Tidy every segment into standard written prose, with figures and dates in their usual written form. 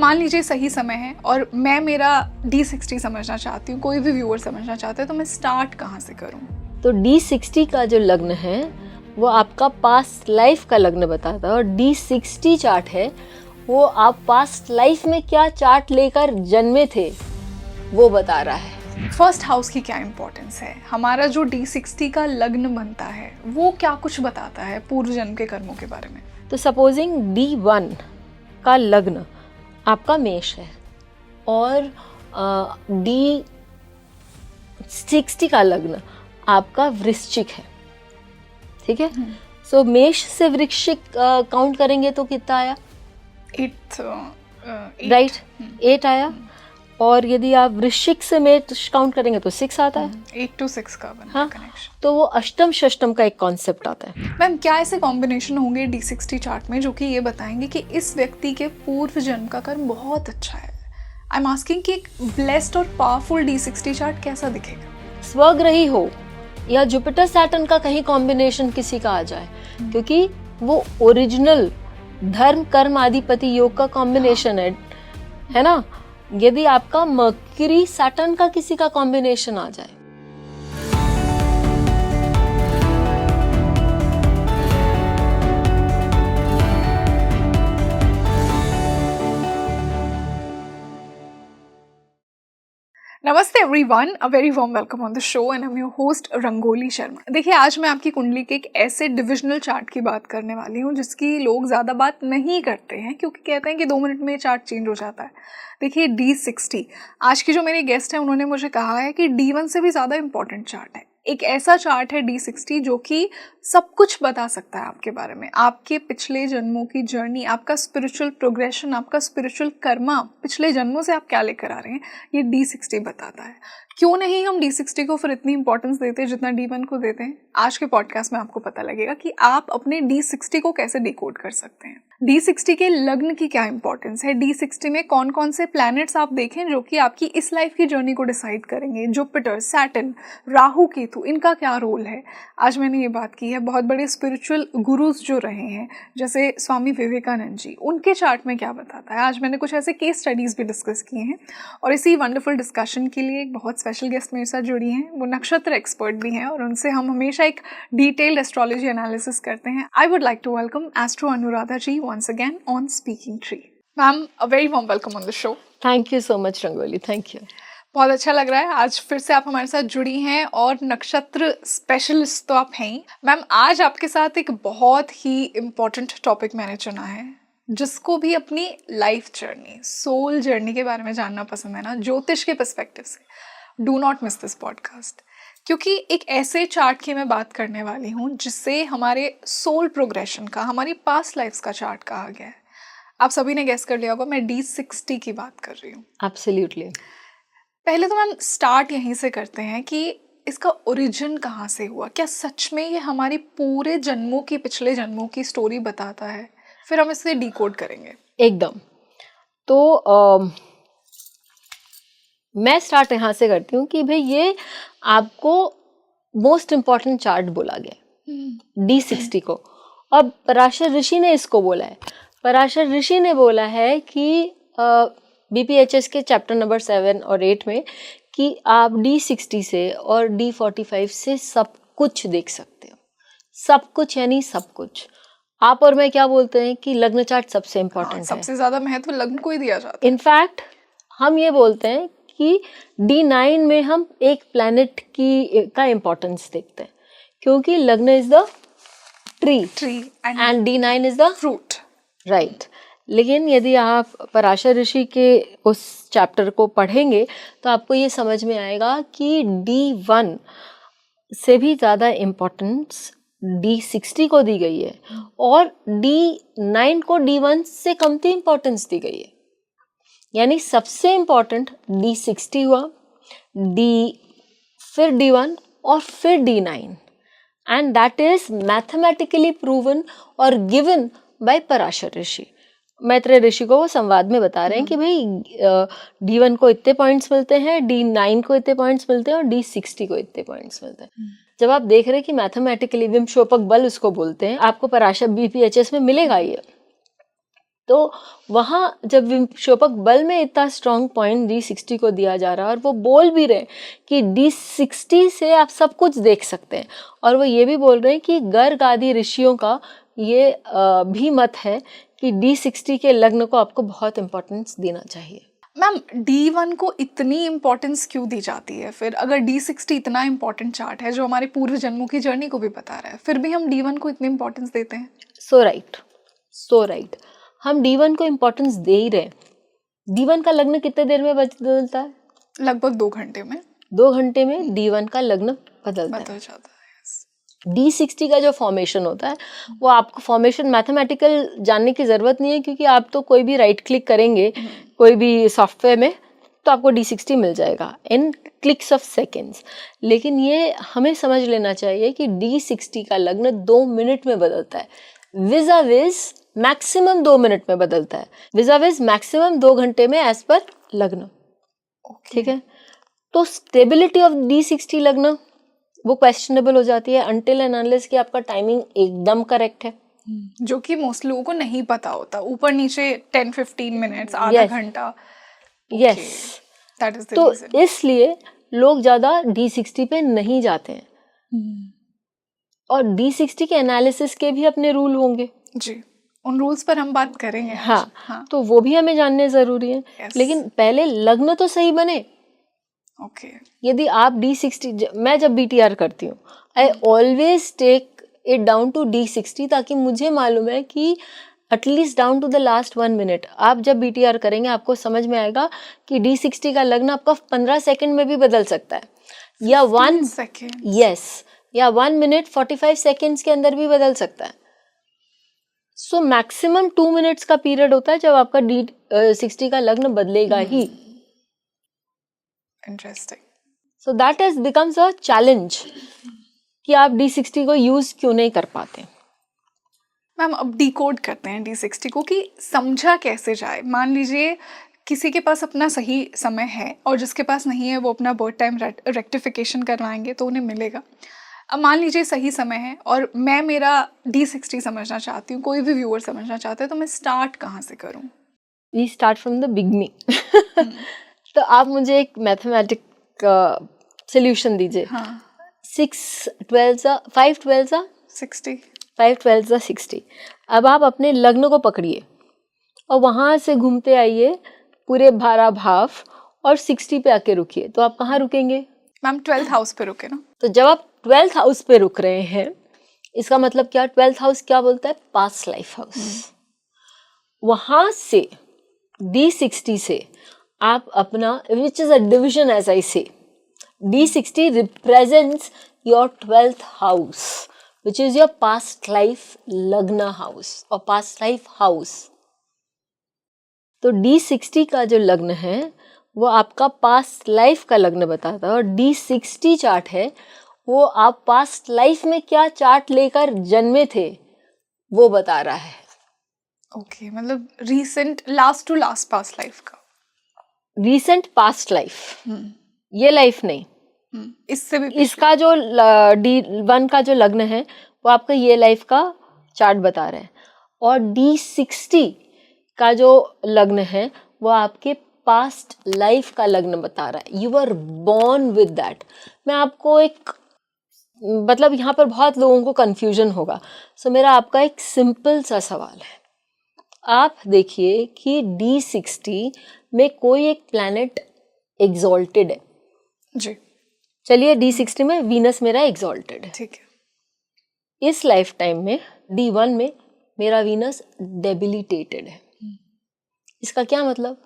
मान लीजिए सही समय है और मैं मेरा D60 समझना चाहती हूँ, कोई भी व्यूअर समझना चाहते हैं, तो मैं स्टार्ट कहाँ से करूँ? तो D60 का जो लग्न है वो आपका पास्ट लाइफ का लग्न बताता है, और D60 चार्ट है वो आप पास्ट लाइफ में क्या चार्ट लेकर जन्मे थे वो बता रहा है। फर्स्ट हाउस की क्या इम्पोर्टेंस है? हमारा जो D60 का लग्न बनता है वो क्या कुछ बताता है पूर्व जन्म के कर्मों के बारे में? तो सपोजिंग D1 का लग्न आपका मेष है और D60 का लग्न आपका वृश्चिक है, ठीक है। सो मेष से वृश्चिक काउंट करेंगे तो कितना आया? 8 राइट, 8 आया। और यदि आप वृश्चिक से मेष काउंट करेंगे तो 6 आता है। 8 to 6 का बना हाँ, कनेक्शन। तो वो अष्टम षष्टम का एक कॉन्सेप्ट आता है। मैम, क्या ऐसे कॉम्बिनेशन होंगे D60 चार्ट में जो कि ये बताएंगे कि इस व्यक्ति के पूर्व जन्म का कर्म बहुत अच्छा है? आई एम आस्किंग कि एक ब्लेस्ड और पावरफुल D60 चार्ट कैसा दिखेगा? स्वग्रही हो या जुपिटर सैटर्न का कहीं कॉम्बिनेशन किसी का आ जाए, क्योंकि वो ओरिजिनल धर्म कर्म आधिपति योग का कॉम्बिनेशन है ना। यदि आपका मर्क्यूरी सैटर्न का किसी का कॉम्बिनेशन आ जाए, नमस्ते everyone, a very warm welcome on the show and I am your host rangoli Sharma. देखिए, आज मैं आपकी कुंडली के एक ऐसे डिविजनल चार्ट की बात करने वाली हूँ जिसकी लोग ज़्यादा बात नहीं करते हैं, क्योंकि कहते हैं कि 2 मिनट में ये चार्ट चेंज हो जाता है। देखिए, D60 आज की जो मेरी गेस्ट है उन्होंने मुझे कहा है कि D1 से भी ज़्यादा इंपॉर्टेंट चार्ट है। एक ऐसा चार्ट है D60 जो कि सब कुछ बता सकता है आपके बारे में, आपके पिछले जन्मों की जर्नी, आपका स्पिरिचुअल प्रोग्रेशन, आपका स्पिरिचुअल कर्मा, पिछले जन्मों से आप क्या लेकर आ रहे हैं, ये D60 बताता है। क्यों नहीं हम D60 को फिर इतनी इंपॉर्टेंस देते हैं जितना D1 को देते हैं? आज के पॉडकास्ट में आपको पता लगेगा कि आप अपने D60 को कैसे डिकोड कर सकते हैं। D60 के लग्न की क्या इंपॉर्टेंस है, D60 में कौन कौन से प्लैनेट्स आप देखें जो कि आपकी इस लाइफ की जर्नी को डिसाइड करेंगे, जुपिटर, सैटर्न, राहु, केतु, इनका क्या रोल है। आज मैंने ये बात की है बहुत बड़े स्पिरिचुअल गुरुज जो रहे हैं जैसे स्वामी विवेकानंद जी, उनके चार्ट में क्या बताता है। आज मैंने कुछ ऐसे केस स्टडीज़ भी डिस्कस किए हैं और इसी वंडरफुल डिस्कशन के लिए एक बहुत स्पेशल गेस्ट मेरे साथ जुड़ी हैं। वो नक्षत्र एक्सपर्ट भी हैं और उनसे हम हमेशा एक डिटेल्ड एस्ट्रोलॉजी एनालिसिस करते हैं। I would like to welcome astro Anuradha ji once again on Speaking Tree. Ma'am, a very warm welcome on the show. Thank you so much rangoli, thank you. बहुत अच्छा लग रहा है आज फिर से आप हमारे साथ जुड़ी हैं और नक्षत्र स्पेशलिस्ट तो आप हैं ही। मैम, आज आपके साथ एक बहुत ही इम्पोर्टेंट टॉपिक मैंने चुना है, जिसको भी अपनी लाइफ जर्नी, सोल जर्नी के बारे में जानना पसंद है ना, ज्योतिष के पर्सपेक्टिव से। Do not miss this podcast, क्योंकि एक ऐसे चार्ट की मैं बात करने वाली हूँ जिससे हमारे सोल प्रोग्रेशन का, हमारी पास्ट लाइफ्स का चार्ट कहा गया है। आप सभी ने गेस कर लिया होगा, मैं D60 की बात कर रही हूँ। एब्सोल्युटली। पहले तो मैम स्टार्ट यहीं से करते हैं कि इसका ओरिजिन कहाँ से हुआ। क्या सच में ये हमारी पूरे जन्मों की, पिछले जन्मों की स्टोरी बताता है? फिर हम इसे डिकोड करेंगे। एकदम। तो मैं स्टार्ट यहाँ से करती हूँ कि भाई ये आपको मोस्ट इम्पॉर्टेंट चार्ट बोला गया D60 को, और पराशर ऋषि ने इसको बोला है। पराशर ऋषि ने बोला है कि BPHS के चैप्टर नंबर 7 और 8 में कि आप D60 से और D45 से सब कुछ देख सकते हो। सब कुछ यानी सब कुछ। आप और मैं क्या बोलते हैं कि लग्न चार्ट सबसे इम्पोर्टेंट है, सबसे ज्यादा महत्व लग्न को ही दिया जाता है। इनफैक्ट हम ये बोलते हैं कि D9 में हम एक प्लैनेट का इम्पोर्टेंस देखते हैं, क्योंकि लग्न is the tree and D9 is the fruit, right. लेकिन यदि आप पराशर ऋषि के उस चैप्टर को पढ़ेंगे तो आपको ये समझ में आएगा कि D1 से भी ज़्यादा इम्पोर्टेंस D60 को दी गई है और D9 को D1 से कमती इम्पोर्टेंस दी गई है। यानी सबसे इम्पोर्टेंट D60 हुआ, फिर D1 और फिर D9, and that is mathematically proven और गिवन बाय पराशर ऋषि। मैत्रेय ऋषि को वो संवाद में बता रहे हैं कि भाई D1 को इतने पॉइंट्स मिलते हैं, D9 को इतने पॉइंट्स मिलते हैं और D60 को इतने पॉइंट्स मिलते हैं। जब आप देख रहे हैं कि मैथमेटिकली विमशोपक बल उसको बोलते हैं, आपको पराशर BPHS में मिलेगा ये, तो वहाँ जब विक्षोभक बल में इतना स्ट्रॉन्ग पॉइंट D60 को दिया जा रहा है और वो बोल भी रहे कि D60 से आप सब कुछ देख सकते हैं, और वो ये भी बोल रहे हैं कि गर्ग आदि ऋषियों का ये भी मत है कि D60 के लग्न को आपको बहुत इंपॉर्टेंस देना चाहिए। मैम D1 को इतनी इम्पोर्टेंस क्यों दी जाती है फिर? अगर D60 इतना इम्पोर्टेंट चार्ट है जो हमारे पूर्व जन्मों की जर्नी को भी बता रहा है, फिर भी हम D1 को इतनी इम्पोर्टेंस देते हैं। सो राइट, हम D1 को इम्पोर्टेंस दे ही रहे। D1 का लग्न कितने देर में बदलता है? लगभग 2 घंटे में। 2 घंटे में D1 का लग्न बदल जाता है। D60 का जो फॉर्मेशन होता है वो आपको फॉर्मेशन मैथमेटिकल जानने की ज़रूरत नहीं है, क्योंकि आप तो कोई भी राइट क्लिक करेंगे कोई भी सॉफ्टवेयर में तो आपको D60 मिल जाएगा इन क्लिक्स ऑफ सेकेंड्स। लेकिन ये हमें समझ लेना चाहिए कि D60 का लग्न 2 मिनट में बदलता है, विज़ाविज़ मैक्सिमम 2 मिनट में बदलता है, विज़ाविज़ मैक्सिमम 2 घंटे में एज पर लग्न। ठीक है, तो स्टेबिलिटी ऑफ D60 लग्न वो क्वेश्चनेबल हो जाती है अनटिल एंड अनलेस कि आपका टाइमिंग एकदम करेक्ट है, जो कि मोस्ट लोगों को नहीं पता होता। ऊपर नीचे 10-15 मिनट्स, आधा घंटा। यस, दैट इज द तो रीजन। इसलिए लोग ज़्यादा D60 पे नहीं जाते हैं। और D60 के एनालिसिस के भी अपने रूल होंगे जी, उन रूल्स पर हम बात करेंगे। हाँ, तो वो भी हमें जानने ज़रूरी है। लेकिन पहले लग्न तो सही बने। यदि आप D60, मैं जब BTR करती हूँ I always take it down to D60, ताकि मुझे मालूम है कि at least down to the last 1 minute. आप जब BTR करेंगे आपको समझ में आएगा कि D60 का लग्न आपका 15 सेकंड में भी बदल सकता है, या 1 सेकंड, यस, या 1 मिनट 45 सेकंड्स के अंदर भी बदल सकता है। सो मैक्सिमम 2 मिनट्स का पीरियड होता है जब आपका D60 का लग्न बदलेगा ही। Interesting. So that is becomes a challenge कि आप D60 को यूज क्यों नहीं कर पाते। मैम अब डिकोड करते हैं D60 को कि समझा कैसे जाए। मान लीजिए किसी के पास अपना सही समय है और जिसके पास नहीं है वो अपना बर्थ टाइम रेक्टिफिकेशन करवाएंगे तो उन्हें मिलेगा। अब मान लीजिए सही समय है और मैं मेरा D60 समझना चाहती हूँ, कोई भी व्यूअर समझना चाहता है, तो मैं स्टार्ट कहाँ से करूँ? We start from the beginning. तो आप मुझे एक मैथमेटिक सोल्यूशन दीजिए। 5 12 60। अब आप अपने लग्न को पकड़िए और वहां से घूमते आइए पूरे 12 भाव और 60 पे आके रुकिए, तो आप कहाँ रुकेंगे? मैम 12th हाउस पे रुके ना। तो जब आप 12th हाउस पे रुक रहे हैं, इसका मतलब क्या? 12th हाउस क्या बोलता है? Past life house. वहां से D60 से आप अपना, which is a division as I say, D60 represents your 12th house, which is your past life lagna house or past life house. तो D60 का जो लग्न है वो आपका पास्ट लाइफ का लग्न बताता है, और D60 चार्ट है वो आप पास्ट लाइफ में क्या चार्ट लेकर जन्मे थे वो बता रहा है। ओके, मतलब recent, last to last past life का, रीसेंट पास्ट लाइफ, ये लाइफ नहीं, इससे भी इसका जो D1 का जो लग्न है वो आपका ये लाइफ का चार्ट बता रहा है, और D60 का जो लग्न है वो आपके पास्ट लाइफ का लग्न बता रहा है। You are born with that. मैं आपको एक, मतलब यहाँ पर बहुत लोगों को कंफ्यूजन होगा, सो मेरा आपका एक सिंपल सा सवाल है। आप देखिए कि D60 में कोई एक प्लैनेट एग्जॉल्टेड है जी। चलिए D60 में वीनस मेरा एग्जॉल्टेड है, ठीक है। इस लाइफ टाइम में D1 में मेरा वीनस डेबिलिटेटेड है। इसका क्या मतलब?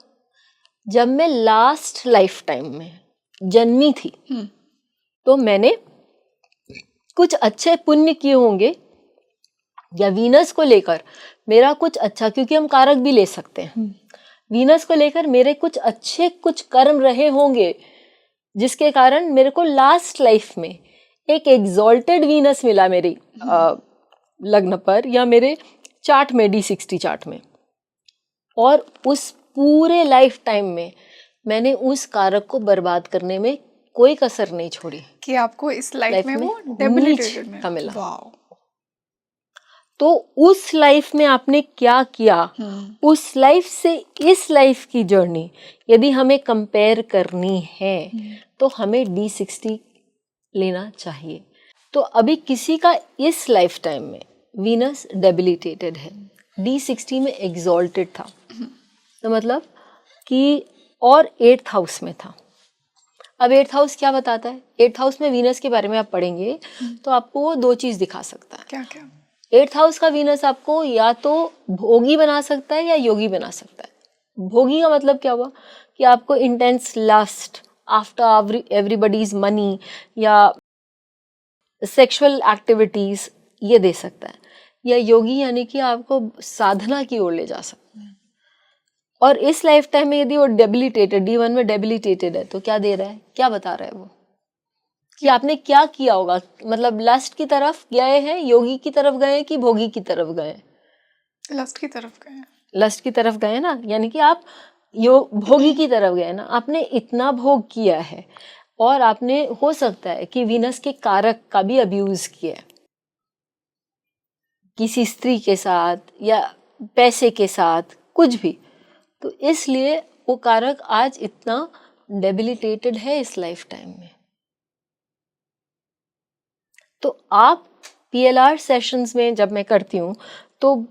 जब मैं लास्ट लाइफ टाइम में जन्मी थी तो मैंने कुछ अच्छे पुण्य किए होंगे, या वीनस को लेकर मेरा कुछ अच्छा, क्योंकि हम कारक भी ले सकते हैं, वीनस को लेकर मेरे कुछ अच्छे कुछ कर्म रहे होंगे जिसके कारण मेरे को लास्ट लाइफ में एक एग्जॉल्टेड वीनस मिला मेरी लग्न पर या मेरे चार्ट में, D60 चार्ट में, और उस पूरे लाइफ टाइम में मैंने उस कारक को बर्बाद करने में कोई कसर नहीं छोड़ी कि आपको इस लाइफ में वो डेबिलिटेटेड मिला। वाओ। तो उस लाइफ में आपने क्या किया, उस लाइफ से इस लाइफ की जर्नी यदि हमें कंपेयर करनी है तो हमें D60 लेना चाहिए। तो अभी किसी का इस लाइफ टाइम में वीनस डेबिलिटेटेड है, D60 में एग्जॉल्टेड था, तो मतलब कि और 8th हाउस में था। अब 8th हाउस क्या बताता है? 8th हाउस में वीनस के बारे में आप पढ़ेंगे तो आपको वो दो चीज दिखा सकता है। क्या क्या? 8th हाउस का वीनस आपको या तो भोगी बना सकता है या योगी बना सकता है। भोगी का मतलब क्या हुआ कि आपको intense lust after everybody's money या सेक्सुअल एक्टिविटीज ये दे सकता है, या योगी यानी कि आपको साधना की ओर ले जा सकता है। और इस लाइफ टाइम में यदि वो डेबिलिटेटेड, D1 में डेबिलिटेटेड है तो क्या दे रहा है, क्या बता रहा है वो कि आपने क्या किया होगा, मतलब लस्ट की तरफ गए हैं, योगी की तरफ गए कि भोगी की तरफ गए? लस्ट की तरफ गए। लस्ट की तरफ गए ना, यानी कि आप भोगी की तरफ गए ना, आपने इतना भोग किया है और आपने हो सकता है कि वीनस के कारक का भी अब्यूज किया है किसी स्त्री के साथ या पैसे के साथ, कुछ भी। तो इसलिए वो कारक आज इतना डेबिलिटेटेड है इस लाइफ टाइम में। तो आप PLR सेशंस में जब मैं करती हूँ तो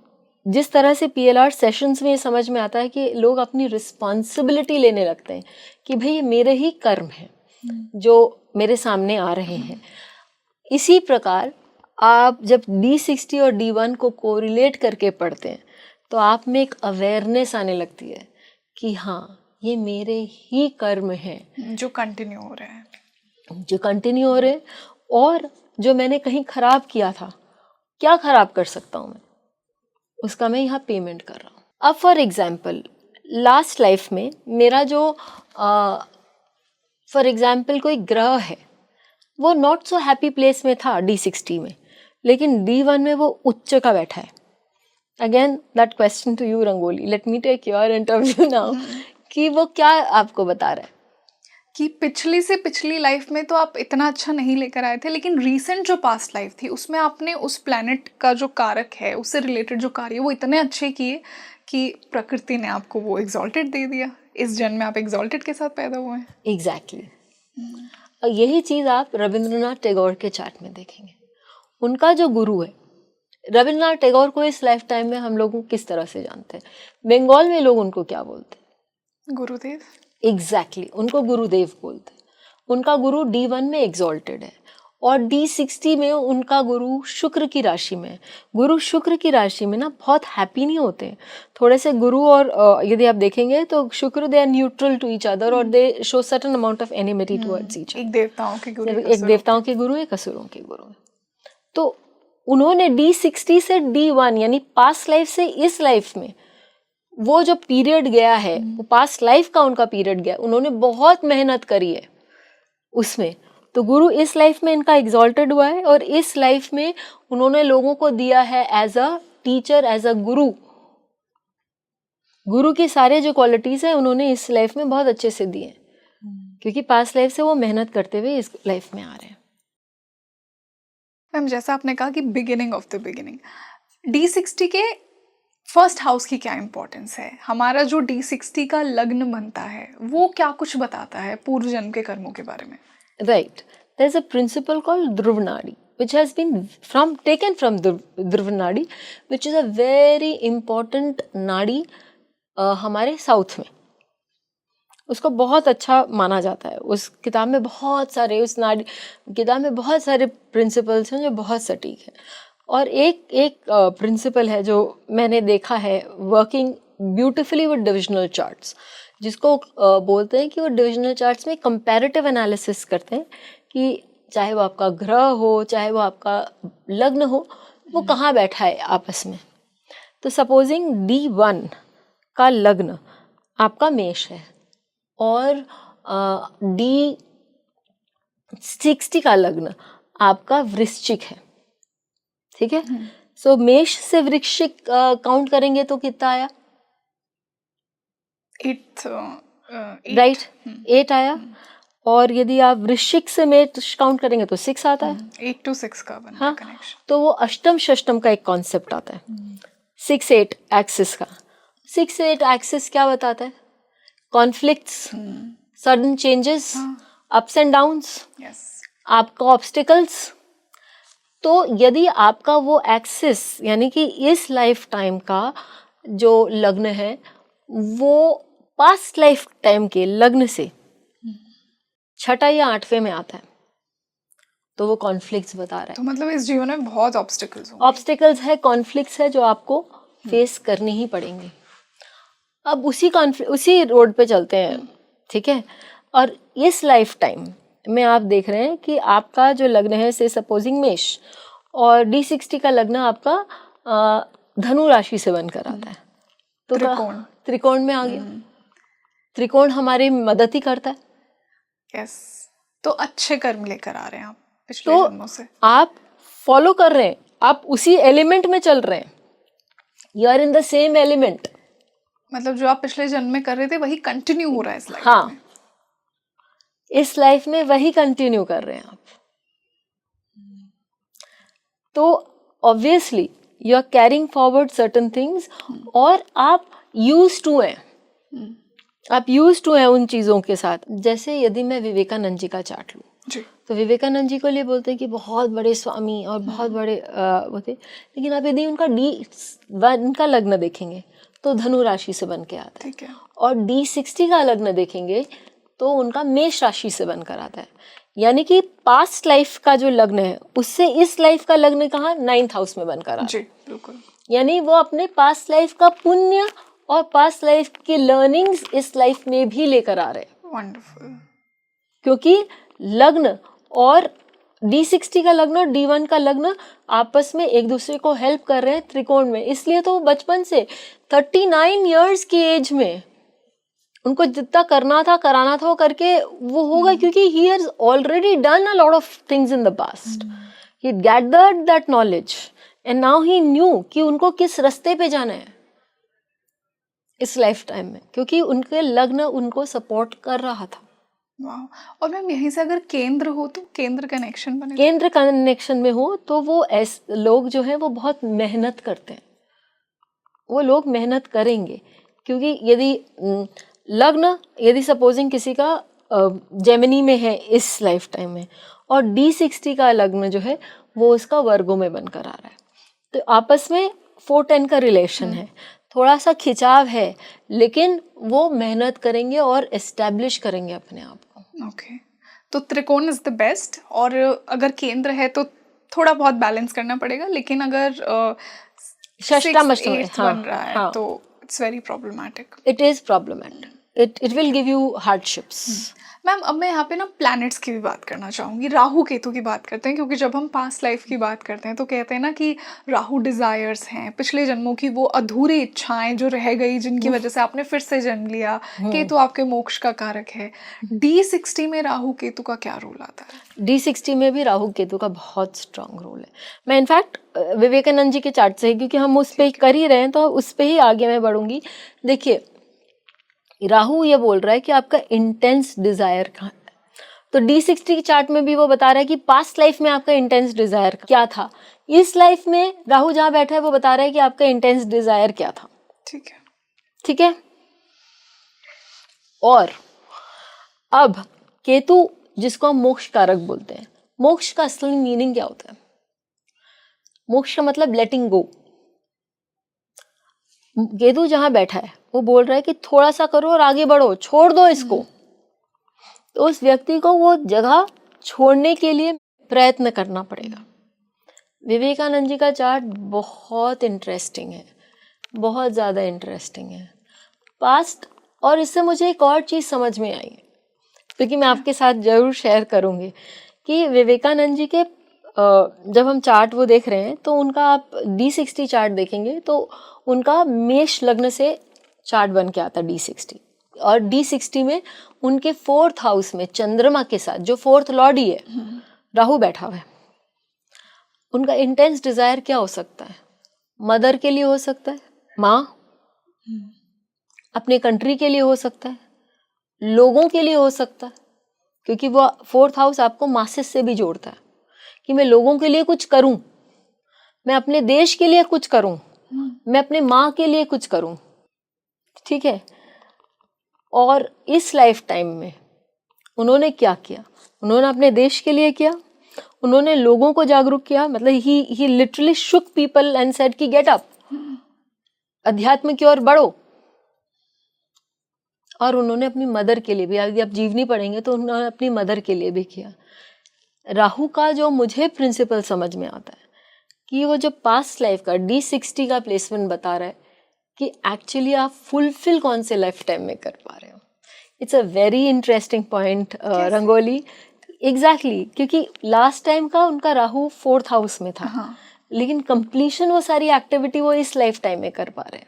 जिस तरह से PLR सेशंस में समझ में आता है कि लोग अपनी रिस्पॉन्सिबिलिटी लेने लगते हैं कि भाई ये मेरे ही कर्म हैं जो मेरे सामने आ रहे हैं। इसी प्रकार आप जब D60 और D1 को कोरिलेट करके पढ़ते हैं तो आप में एक अवेयरनेस आने लगती है कि हाँ ये मेरे ही कर्म हैं जो कंटिन्यू हो रहे हैं, और जो मैंने कहीं खराब किया था, क्या खराब कर सकता हूँ मैं, उसका मैं यहाँ पेमेंट कर रहा हूँ। अब फॉर एग्जाम्पल लास्ट लाइफ में मेरा जो फॉर एग्जाम्पल कोई ग्रह है वो नॉट सो हैप्पी प्लेस में था D60 में, लेकिन D1 में वो उच्च का बैठा है। Again that question to you Rangoli, let me take your interview now कि वो क्या आपको बता रहा है कि पिछली से पिछली लाइफ में तो आप इतना अच्छा नहीं लेकर आए थे, लेकिन रीसेंट जो पास्ट लाइफ थी उसमें आपने उस प्लैनेट का जो कारक है उससे रिलेटेड जो कार्य वो इतने अच्छे किए कि प्रकृति ने आपको वो एग्जॉल्टेड दे दिया। इस जन्म में आप एग्जॉल्टेड के साथ पैदा हुए हैं। एग्जैक्टली। और यही चीज आप रविंद्रनाथ टैगोर के चार्ट में देखेंगे। उनका जो गुरु है, रविंद्रनाथ टैगोर को इस लाइफ टाइम में हम लोग किस तरह से जानते हैं, बंगाल में लोग उनको क्या बोलते हैं? गुरुदेव। एग्जैक्टली, उनको गुरुदेव बोलते हैं। उनका गुरु D1 में एग्जॉल्टेड है और D60 में उनका गुरु शुक्र की राशि में है। गुरु शुक्र की राशि में ना बहुत हैप्पी नहीं होते हैं थोड़े से गुरु, और यदि आप देखेंगे तो Shukra they are neutral to each other और they show certain amount of enmity towards each other. एक देवताओं के गुरु, एक देवताओं के गुरु, एक असुरों के गुरु। तो उन्होंने D60 से D1 यानी पास्ट लाइफ से इस लाइफ में वो जो पीरियड गया है, वो पास्ट लाइफ का उनका पीरियड गया, उन्होंने बहुत मेहनत करी है उसमें। तो गुरु इस लाइफ में इनका एग्जॉल्टेड हुआ है और इस लाइफ में उन्होंने लोगों को दिया है as a teacher, as a guru. गुरु की सारे जो क्वालिटीज है उन्होंने इस लाइफ में बहुत अच्छे से दिए क्योंकि पास्ट लाइफ से वो मेहनत करते हुए इस लाइफ में आ रहे हैं। मैम जैसा आपने कहा कि beginning of the beginning, D60 के फर्स्ट हाउस की क्या इम्पोर्टेंस है? हमारा जो D60 का लग्न बनता है वो क्या कुछ बताता है पूर्व जन्म के कर्मों के बारे में? Right. There's a principle called Dhruv Nadi, which has been taken from Dhruv Nadi, which is a very important nadi हमारे साउथ में। उसको बहुत अच्छा माना जाता है। उस किताब में बहुत सारे, उस नाडी किताब में बहुत सारे प्रिंसिपल्स हैं जो बहुत सटीक हैं। और एक प्रिंसिपल है जो मैंने देखा है working beautifully with divisional charts, जिसको बोलते हैं कि वो डिविजनल चार्ट्स में कंपैरेटिव एनालिसिस करते हैं कि चाहे वो आपका ग्रह हो, चाहे वो आपका लग्न हो, वो कहाँ बैठा है आपस में। तो सपोजिंग D1 का लग्न आपका मेष है और D60 का लग्न आपका वृश्चिक है, ठीक है। सो मेष से वृश्चिक काउंट करेंगे तो कितना आया? 8 राइट, 8 आया। और यदि आप वृश्चिक से मेष काउंट करेंगे तो 6 आता है। 8 to 6 का बन हाँ, कनेक्शन। तो वो अष्टम षष्टम का एक कॉन्सेप्ट आता है 6-8 एक्सिस का। 6-8 एक्सिस क्या बताता है? Conflicts, sudden changes, ups and downs, yes, आपका ऑब्स्टिकल्स। तो यदि आपका वो एक्सिस यानी कि इस लाइफ टाइम का जो लग्न है वो पास्ट लाइफ टाइम के लग्न से छठा या आठवें में आता है तो वो कॉन्फ्लिक्ट्स बता रहा है। तो मतलब इस जीवन में बहुत ऑब्स्टिकल्स होंगे। ऑब्स्टिकल्स है, कॉन्फ्लिक्ट्स है जो आपको फेस करनी ही पड़ेंगे। अब उसी रोड पे चलते हैं, ठीक है। और इस लाइफ टाइम में आप देख रहे हैं कि आपका जो लग्न है से सपोजिंग मेष और D60 का लग्न आपका धनु राशि से बनकर आता है, तो त्रिकोण में आ गया। त्रिकोण हमारी मदद ही करता है। यस, तो अच्छे कर्म लेकर आ रहे हैं आप पिछले तो जन्मों से। आप फॉलो कर रहे हैं, आप उसी एलिमेंट में चल रहे हैं, you are in the same element. मतलब जो आप पिछले जन्म में कर रहे थे वही कंटिन्यू हो रहा है इस लाइफ हाँ, में। इस लाइफ में वही कंटिन्यू कर रहे हैं आप। तो obviously you are carrying forward certain things और आप यूज टू हैं, आप यूज टू हैं उन चीज़ों के साथ। जैसे यदि मैं विवेकानंद जी का चार्ट लूँ जी, तो विवेकानंद जी को लिए बोलते हैं कि बहुत बड़े स्वामी और बहुत बड़े वो थे, लेकिन आप यदि उनका D1 का लग्न देखेंगे तो धनु राशि से बन के आता है, ठीक है। और D60 का लग्न देखेंगे तो उनका मेष राशि से बनकर आता है। यानी कि पास्ट लाइफ का जो लग्न है उससे इस लाइफ का लग्न कहाँ 9th हाउस में बनकर आता है। जी बिल्कुल। यानी वो अपने पास्ट लाइफ का पुण्य और पास्ट लाइफ की लर्निंग्स इस लाइफ में भी लेकर आ रहे हैं। वंडरफुल। क्योंकि लग्न और D60 का लग्न और D1 का लग्न आपस में एक दूसरे को हेल्प कर रहे हैं त्रिकोण में। इसलिए तो बचपन से 39 इयर्स की एज में उनको जितना करना था कराना था वो करके वो होगा, क्योंकि he has already done a lot of things in the past. He gathered that knowledge and now he new कि उनको किस रास्ते पे जाना है इस लाइफ टाइम में, क्योंकि उनके लग्न उनको सपोर्ट कर रहा था। वाह। और मैम यहीं से अगर केंद्र हो तो केंद्र कनेक्शन बने, केंद्र कनेक्शन में हो तो वो ऐसे लोग जो हैं वो बहुत मेहनत करते हैं, वो लोग मेहनत करेंगे। क्योंकि यदि लग्न यदि सपोजिंग किसी का जेमिनी में है इस लाइफ टाइम में और D60 का लग्न जो है वो उसका वर्गों में बनकर आ रहा है, तो आपस में 4-10 का रिलेशन है, थोड़ा सा खिंचाव है, लेकिन वो मेहनत करेंगे और एस्टैब्लिश करेंगे अपने आप को। ओके, तो त्रिकोण इज द बेस्ट। और अगर केंद्र है तो थोड़ा बहुत बैलेंस करना पड़ेगा, लेकिन अगर षष्टम बन रहा है तो it's very problematic. It is problematic, it will give you hardships. Ma'am अब मैं यहाँ पे ना प्लैनेट्स की भी बात करना चाहूँगी, राहु केतु की बात करते हैं, क्योंकि जब हम पास्ट लाइफ की बात करते हैं तो कहते हैं ना कि राहु डिज़ायर्स हैं, पिछले जन्मों की वो अधूरी इच्छाएं जो रह गई जिनकी वजह से आपने फिर से जन्म लिया। केतु आपके मोक्ष का कारक है। D60 में राहु केतु का क्या रोल आता है? D60 में भी राहु केतु का बहुत स्ट्रांग रोल है। मैं इनफैक्ट विवेकानंद जी के चार्ट से, क्योंकि हम उस पर कर ही रहे हैं तो उस पर ही आगे मैं बढ़ूंगी। देखिए राहु ये बोल रहा है कि आपका इंटेंस डिजायर कहाँ है, तो D60 के चार्ट में भी वो बता रहा है कि पास्ट लाइफ में आपका इंटेंस डिजायर क्या था, इस लाइफ में राहु जहाँ बैठा है वो बता रहा है कि आपका इंटेंस डिजायर क्या था। ठीक है, ठीक है। और अब केतु जिसको हम मोक्ष कारक बोलते हैं, मोक्ष का असली मीनिंग क्या होता है? मोक्ष का मतलब लेटिंग गो। केतु जहां बैठा है वो बोल रहा है कि थोड़ा सा करो और आगे बढ़ो, छोड़ दो इसको। तो उस व्यक्ति को वो जगह छोड़ने के लिए प्रयत्न करना पड़ेगा। विवेकानंद जी का चार्ट बहुत इंटरेस्टिंग है, बहुत ज़्यादा इंटरेस्टिंग है पास्ट। और इससे मुझे एक और चीज़ समझ में आई, क्योंकि मैं आपके साथ ज़रूर शेयर करूँगी कि विवेकानंद जी के जब हम चार्ट वो देख रहे हैं तो उनका आप D60 चार्ट देखेंगे तो उनका मेष लग्न से चार्ट बन के आता D60, और D60 में उनके 4th हाउस में चंद्रमा के साथ जो 4th लॉर्ड ही है राहु बैठा हुआ है। उनका इंटेंस डिजायर क्या हो सकता है? मदर के लिए हो सकता है, माँ, अपने कंट्री के लिए हो सकता है, लोगों के लिए हो सकता है, क्योंकि वो 4th हाउस आपको मासेस से भी जोड़ता है कि मैं लोगों के लिए कुछ करूं, मैं अपने देश के लिए कुछ करूं, मैं अपने माँ के लिए कुछ करूं, ठीक है। और इस लाइफ टाइम में उन्होंने क्या किया, उन्होंने अपने देश के लिए किया, उन्होंने लोगों को जागरूक किया, मतलब he literally shook people and said कि गेट अप, अध्यात्म की ओर बढ़ो। और उन्होंने अपनी मदर के लिए भी, यदि आप जीवनी पढ़ेंगे तो उन्होंने अपनी मदर के लिए भी किया। राहु का जो मुझे प्रिंसिपल समझ में आता है कि वो जो पास्ट लाइफ का D60 का प्लेसमेंट बता रहा है कि एक्चुअली आप फुलफिल कौन से लाइफ टाइम में कर पा रहे हो। It's a very interesting point rangoli. Exactly, क्योंकि लास्ट टाइम का उनका राहु 4th हाउस में था, हाँ. लेकिन कंप्लीशन वो सारी एक्टिविटी वो इस लाइफ टाइम में कर पा रहे हैं।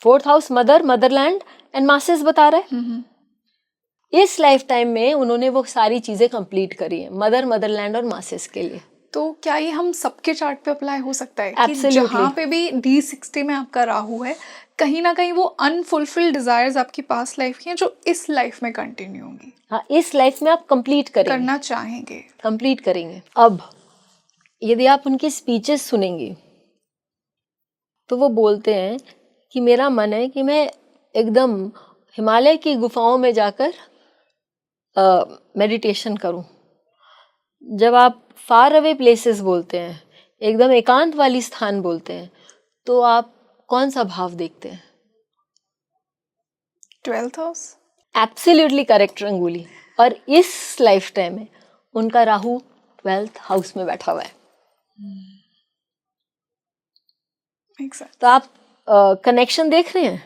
4th house mother, Motherland and masses बता रहे हैं। इस लाइफ टाइम में उन्होंने वो सारी चीजें कंप्लीट करी है, मदर, मदरलैंड और मासेस के लिए। तो क्या ये हम सबके चार्ट पे अप्लाई हो सकता है कि Absolutely. जहाँ पे भी D60 में आपका राहु है, कहीं ना कहीं वो अनफुलफिल्ड डिजायर्स आपकी पास्ट लाइफ की हैं जो इस लाइफ में कंटिन्यू होंगी, हाँ, इस लाइफ में आप कंप्लीट करेंगे, करना चाहेंगे, कंप्लीट करेंगे। अब यदि आप उनकी स्पीचेस सुनेंगे तो वो बोलते हैं कि मेरा मन है कि मैं एकदम हिमालय की गुफाओं में जाकर मेडिटेशन करूं। जब आप फार अवे प्लेसेस बोलते हैं, एकदम एकांत वाली स्थान बोलते हैं, तो आप कौन सा भाव देखते हैं? 12th house. Absolutely correct rangoli. और इस लाइफ टाइम में उनका राहु 12th हाउस में बैठा हुआ है। तो आप कनेक्शन देख रहे हैं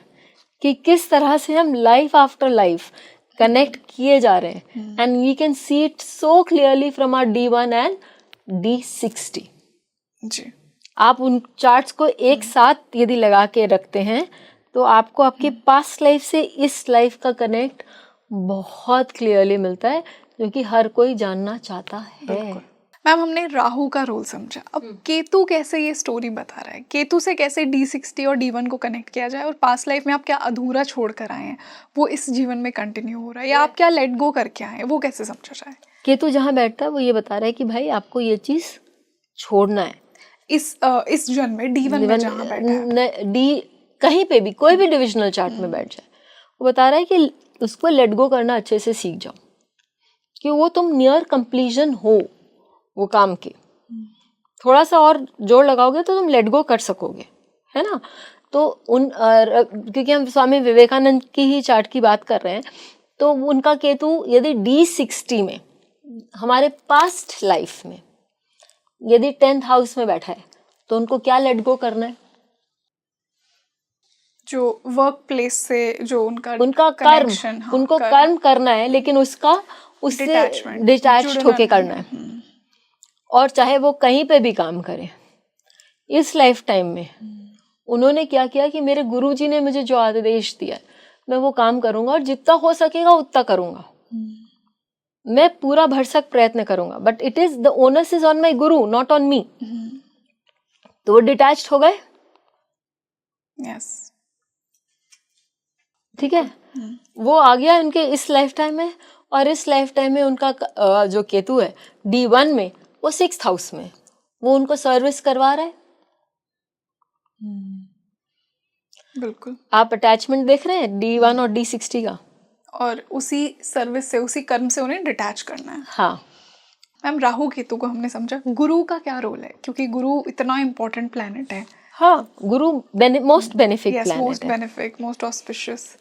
कि किस तरह से हम लाइफ आफ्टर लाइफ कनेक्ट किए जा रहे हैं, and we can see it so clearly from our D1 and D60 जी। आप उन चार्ट्स को एक साथ यदि लगा के रखते हैं तो आपको आपके पास्ट लाइफ से इस लाइफ का कनेक्ट बहुत क्लियरली मिलता है, जो कि हर कोई जानना चाहता है। मैम, हमने राहु का रोल समझा, अब केतु कैसे ये स्टोरी बता रहा है, केतु से कैसे D60 और D1 को कनेक्ट किया जाए, और पास्ट लाइफ में आप क्या अधूरा छोड़ कर आए हैं वो इस जीवन में कंटिन्यू हो रहा है, या आप क्या लेट गो करके आए हैं, वो कैसे समझा जाए? केतु जहाँ बैठता है वो ये बता रहा है कि भाई आपको ये चीज छोड़ना है। इस जन्म में D1 में जहाँ बैठा है, डी कहीं पे भी कोई भी डिविजनल चार्ट में बैठ जाए, वो बता रहा है कि उसको लेट गो करना अच्छे से सीख जाओ, कि वो तुम नियर कंप्लीशन हो वो काम के, थोड़ा सा और जोर लगाओगे तो तुम लेट गो कर सकोगे, है ना। तो क्योंकि हम स्वामी विवेकानंद की ही चार्ट की बात कर रहे हैं, तो उनका केतु यदि D60 में हमारे पास्ट लाइफ में यदि 10th हाउस में बैठा है तो उनको क्या लेट गो करना है? जो वर्क प्लेस से जो उनका कर्म, हाँ, उनको कर्म करना है, लेकिन उससे डिटैच्ड होके करना है। और चाहे वो कहीं पे भी काम करें, इस लाइफ टाइम में उन्होंने क्या किया कि मेरे गुरुजी ने मुझे जो आदेश दिया मैं वो काम करूंगा, और जितना हो सकेगा उतना करूंगा, मैं पूरा भरसक प्रयत्न करूंगा, but it is the onus is on my Guru not on me. तो वो डिटैच्ड हो गए, यस, ठीक है। वो आ गया उनके इस लाइफ टाइम में, और इस लाइफ टाइम में उनका जो केतु है D1 में, वो 6th हाउस में, वो उनको सर्विस करवा रहा है। बिल्कुल। आप अटैचमेंट देख रहे हैं D1 और D60 का, और उसी सर्विस से, उसी कर्म से उन्हें डिटैच करना है। हाँ मैम, राहु केतु को हमने समझा, गुरु का क्या रोल है, क्योंकि गुरु इतना इम्पोर्टेंट प्लैनेट है। हाँ, गुरु मोस्ट बेनिफिक प्लैनेट है, मोस्ट बेनिफिक, मोस्ट ऑस्पिशियस।